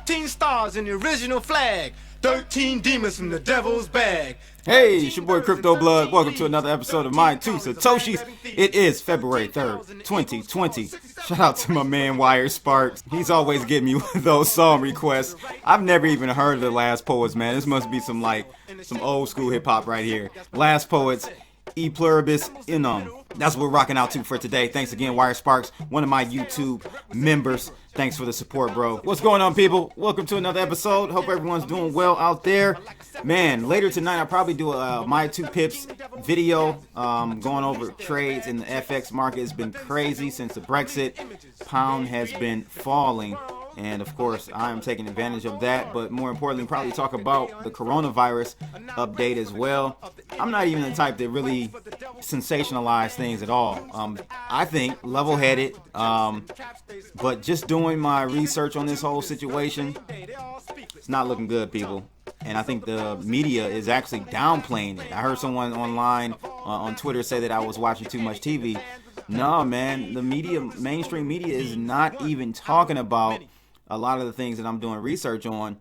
13 stars in the original flag. 13 demons from the devil's bag. Hey, it's your boy Crypto Blood. Welcome to another episode of My Two Satoshis. It is February 3rd, 2020. Shout out to my man Wire Sparks. He's always getting me with those song requests. I've never even heard of the Last Poets, man. This must be some old school hip hop right here. Last Poets, E Pluribus Unum. That's what we're rocking out to for today. Thanks again, Wire Sparks, one of my YouTube members. Thanks for the support, bro. What's going on, people? Welcome to another episode. Hope everyone's doing well out there. Man, later tonight I'll probably do a My Two Pips video going over trades in the FX market. It's been crazy since the Brexit. Pound has been falling. And of course, I am taking advantage of that. But more importantly, probably talk about the coronavirus update as well. I'm not even the type that really sensationalize things at all. I think level-headed, but just doing my research on this whole situation, it's not looking good, people. And I think the media is actually downplaying it. I heard someone online on Twitter say that I was watching too much TV. No, man, the media, mainstream media, is not even talking about a lot of the things that I'm doing research on,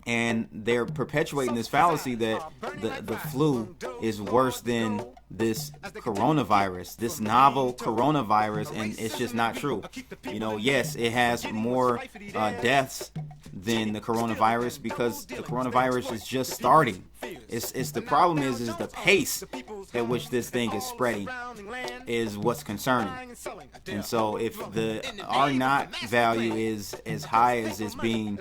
and they're perpetuating this fallacy that the flu is worse than this coronavirus, this novel coronavirus, and it's just not true. You know, yes, it has more deaths than the coronavirus because the coronavirus is just starting. It's the problem is the pace at which this thing is spreading is what's concerning. And so if the R0 value is as high as it's being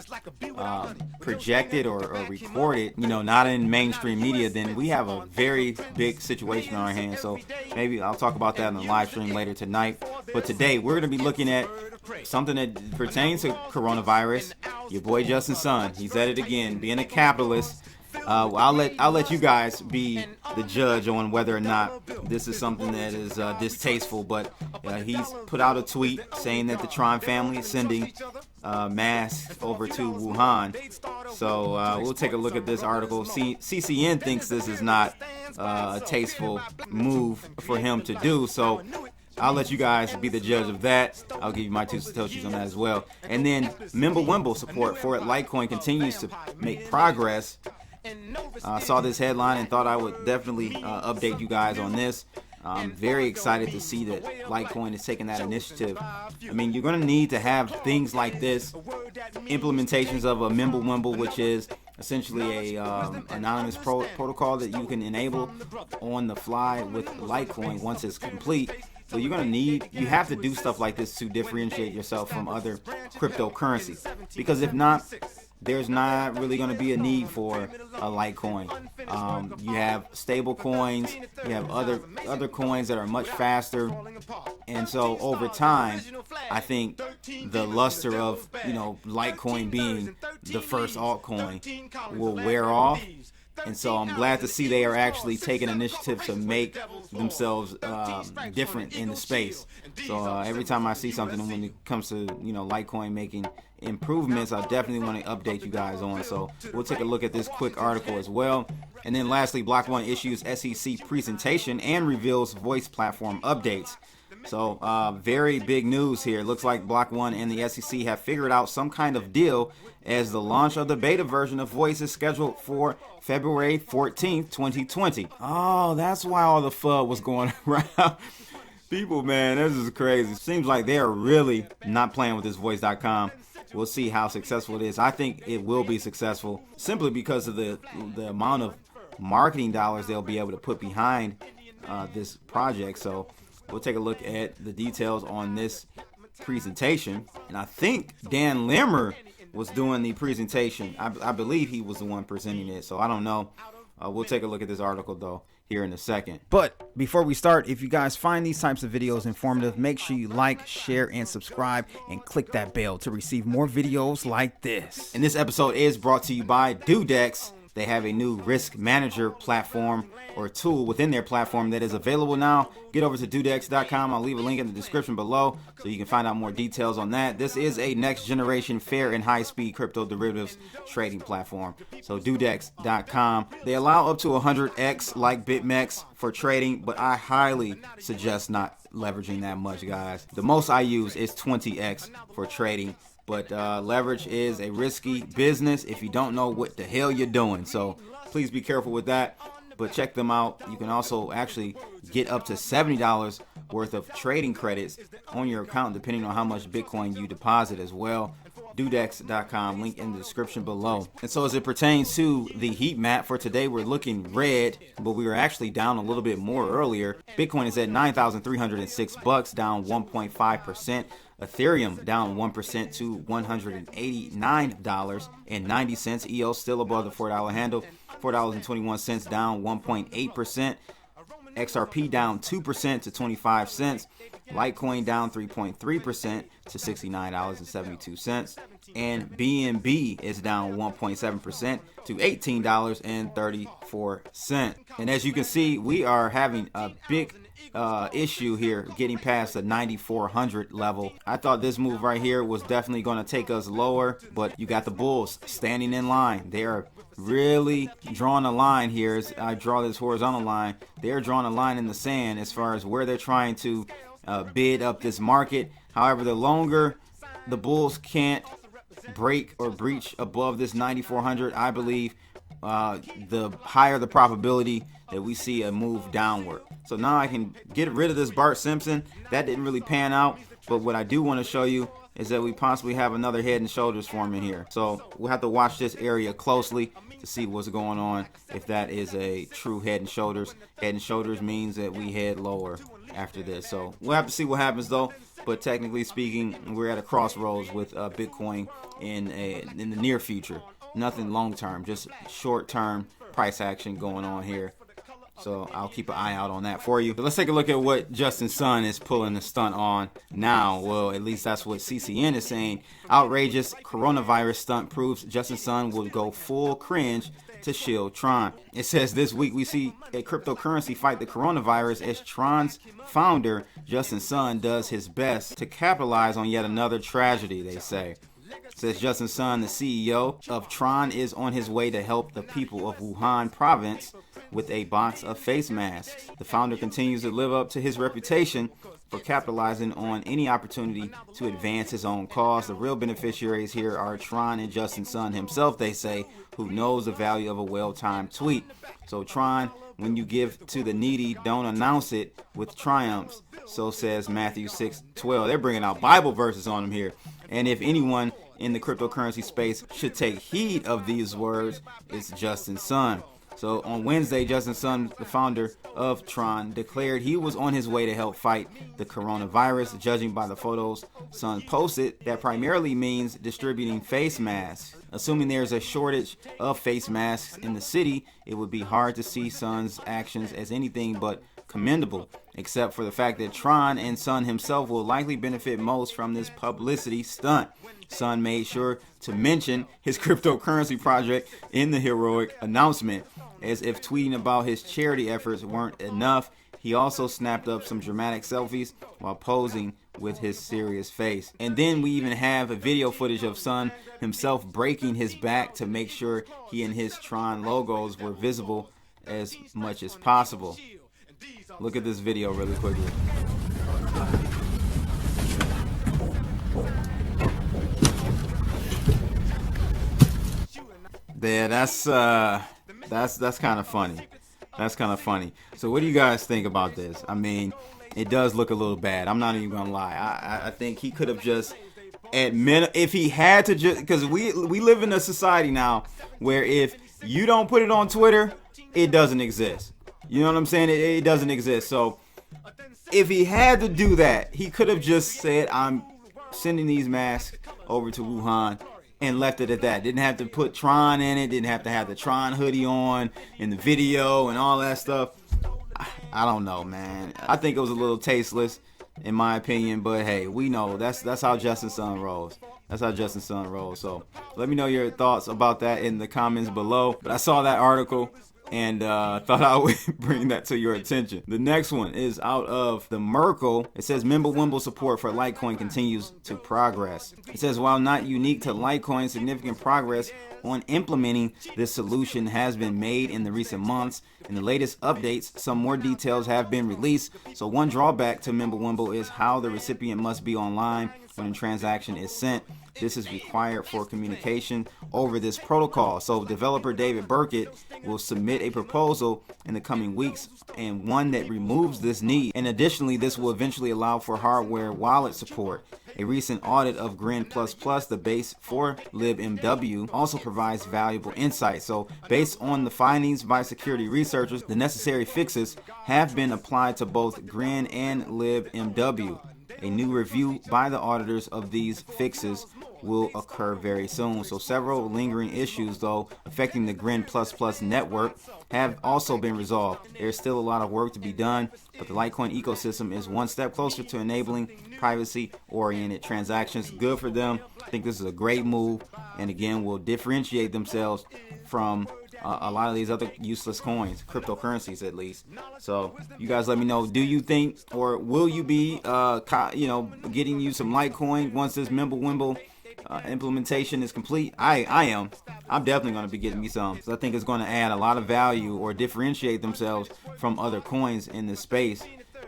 projected or recorded, you know, not in mainstream media, then we have a very big situation on our hands. So maybe I'll talk about that in the live stream later tonight. But today we're going to be looking at something that pertains to coronavirus. Your boy Justin Sun, he's at it again, being a capitalist. I'll let you guys be the judge on whether or not this is something that is distasteful. But he's put out a tweet saying that the TRON family is sending masks over to Wuhan. So we'll take a look at this article. CCN thinks this is not a tasteful move for him to do. So I'll let you guys be the judge of that. I'll give you my two satoshis on that as well. And then Mimblewimble support for Litecoin continues to make progress. I saw this headline and thought I would definitely update you guys on this. I'm very excited to see that Litecoin is taking that initiative. I mean, you're going to need to have things like this, implementations of a Mimblewimble, which is essentially a anonymous protocol that you can enable on the fly with Litecoin once it's complete. So you have to do stuff like this to differentiate yourself from other cryptocurrencies, because if not, there's not really going to be a need for a Litecoin. You have stable coins, you have other coins that are much faster, and so over time, I think the luster of Litecoin being the first altcoin will wear off. And so I'm glad to see they are actually taking initiative to make themselves different in the space. So every time I see something when it comes to Litecoin making improvements, I definitely want to update you guys on. So we'll take a look at this quick article as well. And then lastly, Block.One issues SEC presentation and reveals voice platform updates. So very big news here. Looks like Block.One and the SEC have figured out some kind of deal, as the launch of the beta version of Voice is scheduled for February 14th, 2020. Oh, that's why all the FUD was going around. People, man, this is crazy. Seems like they are really not playing with this Voice.com. We'll see how successful it is. I think it will be successful simply because of the amount of marketing dollars they'll be able to put behind this project. So we'll take a look at the details on this presentation. And I think Dan Limmer was doing the presentation. I believe he was the one presenting it. So I don't know. We'll take a look at this article, though, here in a second. But before we start, if you guys find these types of videos informative, make sure you like, share, and subscribe, and click that bell to receive more videos like this. And this episode is brought to you by Dudex. They have a new risk manager platform or tool within their platform that is available now. Get over to dudex.com. I'll leave a link in the description below so you can find out more details on that. This is a next generation fair and high speed crypto derivatives trading platform. So dudex.com. They allow up to 100x like BitMEX for trading, but I highly suggest not leveraging that much, guys. The most I use is 20x for trading. But leverage is a risky business if you don't know what the hell you're doing. So please be careful with that. But check them out. You can also actually get up to $70 worth of trading credits on your account depending on how much Bitcoin you deposit as well. Dudex.com, link in the description below. And so as it pertains to the heat map for today, we're looking red, but we were actually down a little bit more earlier. Bitcoin is at $9,306, down 1.5%. Ethereum down 1% to $189.90. EO still above the $4 handle, $4.21, down 1.8%. XRP down 2% to 25 cents. Litecoin down 3.3% to $69.72. And BNB is down 1.7% to $18.34. And as you can see, we are having a big issue here getting past the 9,400 level. I thought this move right here was definitely going to take us lower, but you got the bulls standing in line. They are really drawing a line here. As I draw this horizontal line, they're drawing a line in the sand as far as where they're trying to bid up this market. However, the longer the bulls can't break or breach above this 9,400, I believe the higher the probability that we see a move downward. So now I can get rid of this Bart Simpson. That didn't really pan out, but what I do want to show you is that we possibly have another head and shoulders forming here. So we'll have to watch this area closely to see what's going on, if that is a true head and shoulders. Head and shoulders means that we head lower after this. So we'll have to see what happens though. But technically speaking, we're at a crossroads with Bitcoin in the near future. Nothing long term, just short term price action going on here. So I'll keep an eye out on that for you. But let's take a look at what Justin Sun is pulling the stunt on now. Well, at least that's what CCN is saying. Outrageous coronavirus stunt proves Justin Sun will go full cringe to shield TRON. It says this week we see a cryptocurrency fight the coronavirus as TRON's founder, Justin Sun, does his best to capitalize on yet another tragedy, they say. It says Justin Sun, the CEO of TRON, is on his way to help the people of Wuhan province with a box of face masks. The founder continues to live up to his reputation for capitalizing on any opportunity to advance his own cause. The real beneficiaries here are TRON and Justin Sun himself, they say, who knows the value of a well-timed tweet. So TRON, when you give to the needy, don't announce it with triumphs. So says Matthew 6:12. They're bringing out Bible verses on him here. And if anyone in the cryptocurrency space should take heed of these words, it's Justin Sun. So on Wednesday, Justin Sun, the founder of TRON, declared he was on his way to help fight the coronavirus. Judging by the photos Sun posted, that primarily means distributing face masks. Assuming there's a shortage of face masks in the city, it would be hard to see Sun's actions as anything but commendable, except for the fact that TRON and Sun himself will likely benefit most from this publicity stunt. Sun made sure to mention his cryptocurrency project in the heroic announcement. As if tweeting about his charity efforts weren't enough, he also snapped up some dramatic selfies while posing with his serious face. And then we even have a video footage of Sun himself breaking his back to make sure he and his TRON logos were visible as much as possible. Look at this video really quickly. Yeah, that's kind of funny. That's kind of funny. So what do you guys think about this? I mean, it does look a little bad. I'm not even gonna lie. I think he could have just admit, if he had to, just because we live in a society now where if you don't put it on Twitter, it doesn't exist. You know what I'm saying? It doesn't exist. So if he had to do that, he could have just said, I'm sending these masks over to Wuhan, and left it at that. Didn't have to put TRON in it. Didn't have to have the TRON hoodie on in the video and all that stuff. I don't know, man. I think it was a little tasteless, in my opinion. But hey, we know that's how Justin Sun rolls. That's how Justin Sun rolls. So let me know your thoughts about that in the comments below. But I saw that article and thought I would bring that to your attention. The next one is out of the Merkle. It says Mimblewimble support for Litecoin continues to progress. It says while not unique to Litecoin, significant progress on implementing this solution has been made in the recent months. In the latest updates, some more details have been released. So one drawback to Mimblewimble is how the recipient must be online when a transaction is sent. This is required for communication over this protocol. So developer David Burkett will submit a proposal in the coming weeks, and one that removes this need. And additionally, this will eventually allow for hardware wallet support. A recent audit of Grin++, the base for libmw, also provides valuable insight. So based on the findings by security researchers, the necessary fixes have been applied to both Grin and libmw. A new review by the auditors of these fixes will occur very soon. So several lingering issues, though, affecting the Grin++ network have also been resolved. There's still a lot of work to be done, but the Litecoin ecosystem is one step closer to enabling privacy-oriented transactions. Good for them. I think this is a great move, and again, will differentiate themselves from a lot of these other useless coins, cryptocurrencies at least. So you guys let me know, do you think, or will you be getting you some Litecoin once this Mimblewimble implementation is complete? I am. I'm definitely going to be getting me some. So I think it's going to add a lot of value or differentiate themselves from other coins in this space.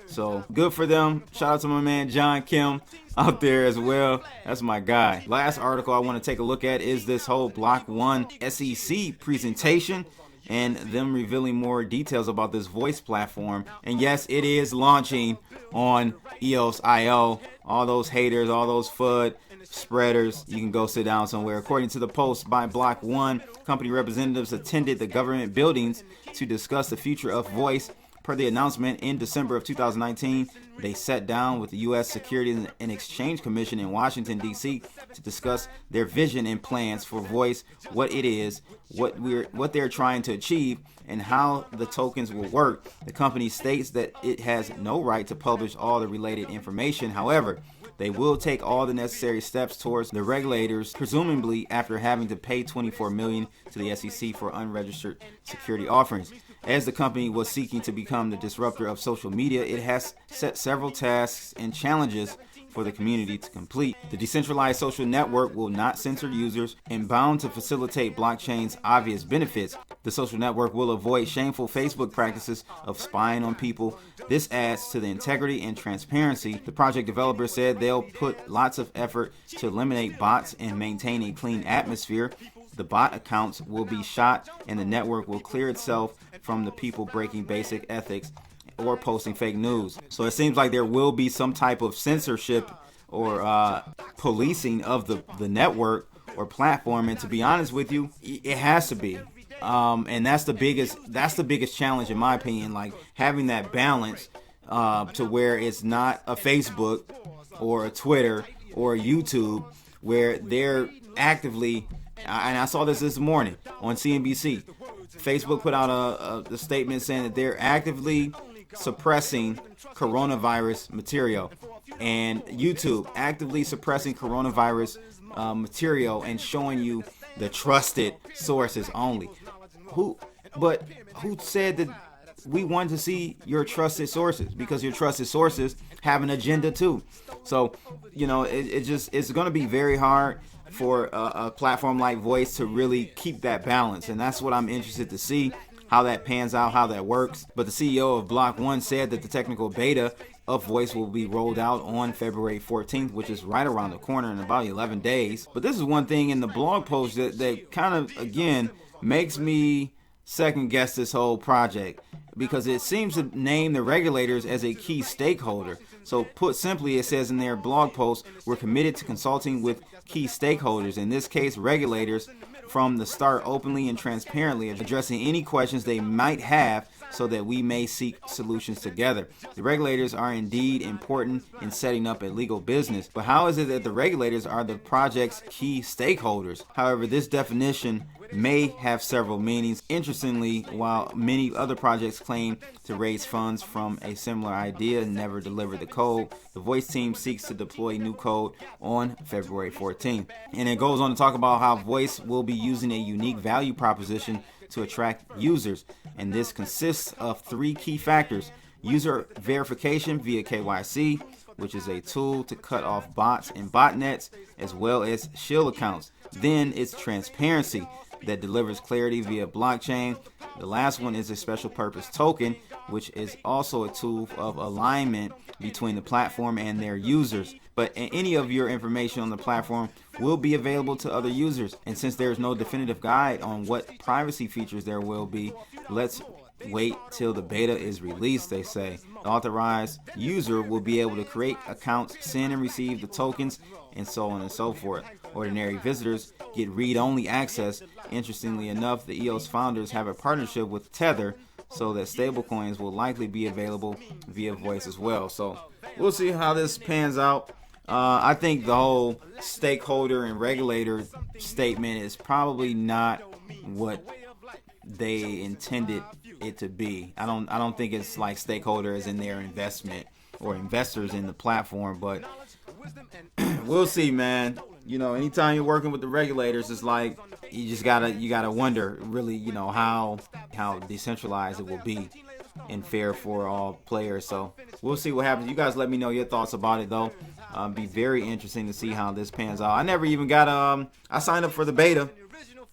So good for them. Shout out to my man John Kim out there as well. That's my guy. Last article I want to take a look at is this whole Block.One SEC presentation and them revealing more details about this voice platform. And yes, it is launching on EOS.io. All those haters, all those FUD spreaders, you can go sit down somewhere. According to the post by Block.One, company representatives attended the government buildings to discuss the future of voice. Per the announcement in December of 2019, they sat down with the U.S. Securities and Exchange Commission in Washington, D.C. to discuss their vision and plans for voice, what it is, what they're trying to achieve, and how the tokens will work. The company states that it has no right to publish all the related information. However, they will take all the necessary steps towards the regulators, presumably after having to pay $24 million to the SEC for unregistered security offerings. As the company was seeking to become the disruptor of social media, it has set several tasks and challenges for the community to complete. The decentralized social network will not censor users and bound to facilitate blockchain's obvious benefits. The social network will avoid shameful Facebook practices of spying on people. This adds to the integrity and transparency. The project developer said they'll put lots of effort to eliminate bots and maintain a clean atmosphere. The bot accounts will be shot and the network will clear itself from the people breaking basic ethics or posting fake news. So it seems like there will be some type of censorship or policing of the network or platform. And to be honest with you, it has to be. And that's the biggest challenge in my opinion, like having that balance to where it's not a Facebook or a Twitter or a YouTube where they're actively, and I saw this morning on CNBC. Facebook put out a statement saying that they're actively suppressing coronavirus material, and YouTube actively suppressing coronavirus material and showing you the trusted sources only. Who said that we want to see your trusted sources? Because your trusted sources have an agenda too. So, it's going to be very hard for a platform like Voice to really keep that balance. And that's what I'm interested to see, how that pans out, how that works. But the CEO of Block.One said that the technical beta of Voice will be rolled out on February 14th, which is right around the corner in about 11 days. But this is one thing in the blog post that kind of, again, makes me second guess this whole project, because it seems to name the regulators as a key stakeholder. So put simply, it says in their blog post, we're committed to consulting with key stakeholders, in this case regulators, from the start, openly and transparently addressing any questions they might have so that we may seek solutions together. The regulators are indeed important in setting up a legal business, but how is it that the regulators are the project's key stakeholders? However, this definition may have several meanings. Interestingly, while many other projects claim to raise funds from a similar idea and never deliver the code, the Voice team seeks to deploy new code on February 14th. And it goes on to talk about how Voice will be using a unique value proposition to attract users, and this consists of three key factors: user verification via KYC, which is a tool to cut off bots and botnets, as well as shield accounts. Then it's transparency that delivers clarity via blockchain. The last one is a special purpose token, which is also a tool of alignment between the platform and their users. but any of your information on the platform will be available to other users. And since there's no definitive guide on what privacy features there will be, let's wait till the beta is released, they say. The authorized user will be able to create accounts, send and receive the tokens, and so on and so forth. Ordinary visitors get read-only access. Interestingly enough, the EOS founders have a partnership with Tether, so that stablecoins will likely be available via voice as well. So we'll see how this pans out. I think the whole stakeholder and regulator statement is probably not what they intended it to be. I don't think it's like stakeholders in their investment or investors in the platform, but we'll see, man. You know, anytime you're working with the regulators, it's like you gotta wonder really, you know, how decentralized it will be and fair for all players. So we'll see what happens. You guys let me know your thoughts about it though. Be very interesting to see how this pans out. I never even got I signed up for the beta.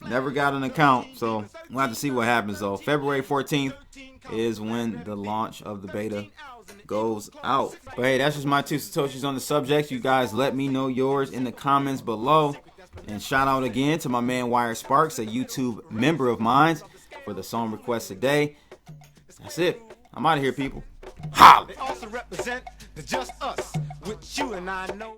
Never got an account, so we'll have to see what happens though. February 14th is when the launch of the beta goes out. But hey, that's just my 2 Satoshis on the subject. You guys let me know yours in the comments below. And shout out again to my man Wire Sparks, a YouTube member of mine, for the song request today. That's it. I'm out of here, people. Holla! They also represent the just us, which you and I know.